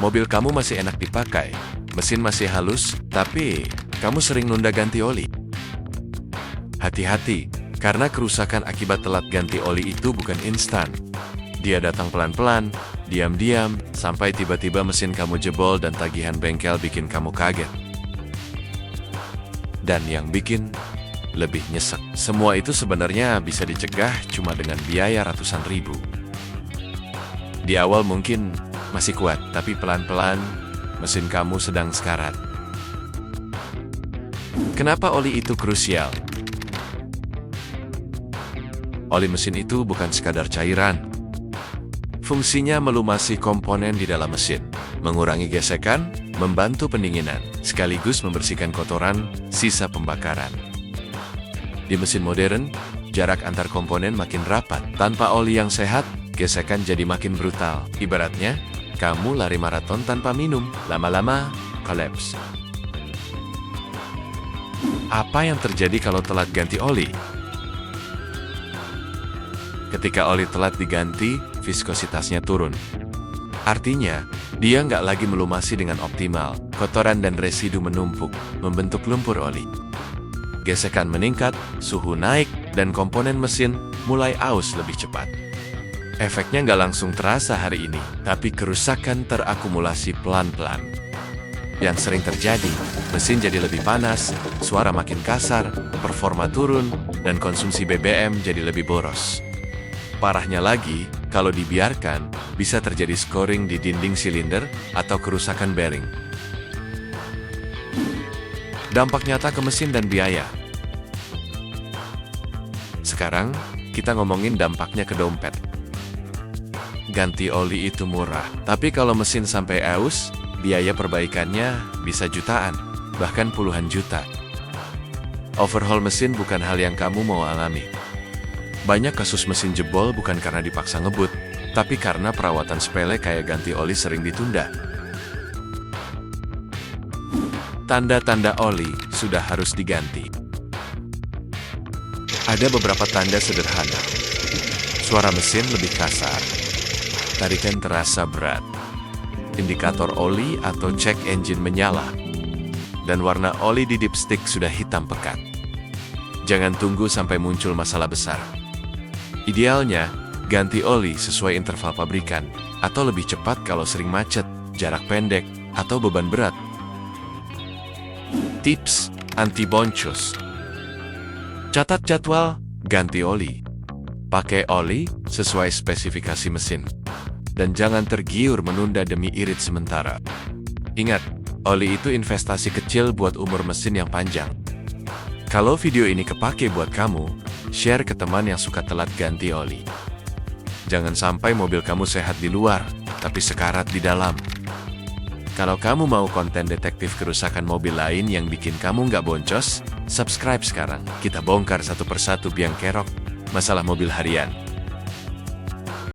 Mobil kamu masih enak dipakai, mesin masih halus, tapi kamu sering nunda ganti oli. Hati-hati, karena kerusakan akibat telat ganti oli itu bukan instan. Dia datang pelan-pelan, diam-diam, sampai tiba-tiba mesin kamu jebol dan tagihan bengkel bikin kamu kaget. Dan yang bikin lebih nyesek, semua itu sebenarnya bisa dicegah cuma dengan biaya ratusan ribu. Di awal mungkin masih kuat, tapi pelan-pelan mesin kamu sedang sekarat. Kenapa oli itu krusial? Oli mesin itu bukan sekadar cairan. Fungsinya melumasi komponen di dalam mesin, mengurangi gesekan, membantu pendinginan, sekaligus membersihkan kotoran, sisa pembakaran. Di mesin modern, jarak antar komponen makin rapat. Tanpa oli yang sehat, gesekan jadi makin brutal. Ibaratnya, kamu lari maraton tanpa minum, lama-lama kolaps. Apa yang terjadi kalau telat ganti oli? Ketika oli telat diganti, viskositasnya turun. Artinya, dia nggak lagi melumasi dengan optimal. Kotoran dan residu menumpuk, membentuk lumpur oli. Gesekan meningkat, suhu naik, dan komponen mesin mulai aus lebih cepat. Efeknya nggak langsung terasa hari ini, tapi kerusakan terakumulasi pelan-pelan. Yang sering terjadi, mesin jadi lebih panas, suara makin kasar, performa turun, dan konsumsi BBM jadi lebih boros. Parahnya lagi, kalau dibiarkan, bisa terjadi scoring di dinding silinder atau kerusakan bearing. Dampak nyata ke mesin dan biaya. Sekarang, kita ngomongin dampaknya ke dompet. Ganti oli itu murah, tapi kalau mesin sampai aus, biaya perbaikannya bisa jutaan, bahkan puluhan juta. Overhaul mesin bukan hal yang kamu mau alami. Banyak kasus mesin jebol bukan karena dipaksa ngebut, tapi karena perawatan sepele kayak ganti oli sering ditunda. Tanda-tanda oli sudah harus diganti. Ada beberapa tanda sederhana. Suara mesin lebih kasar. Tarikan terasa berat. Indikator oli atau check engine menyala. Dan warna oli di dipstick sudah hitam pekat. Jangan tunggu sampai muncul masalah besar. Idealnya, ganti oli sesuai interval pabrikan, atau lebih cepat kalau sering macet, jarak pendek, atau beban berat. Tips anti boncos. Catat jadwal ganti oli. Pakai oli sesuai spesifikasi mesin. Dan jangan tergiur menunda demi irit sementara. Ingat, oli itu investasi kecil buat umur mesin yang panjang. Kalau video ini kepake buat kamu, share ke teman yang suka telat ganti oli. Jangan sampai mobil kamu sehat di luar, tapi sekarat di dalam. Kalau kamu mau konten detektif kerusakan mobil lain yang bikin kamu nggak boncos, subscribe sekarang. Kita bongkar satu persatu biang kerok masalah mobil harian.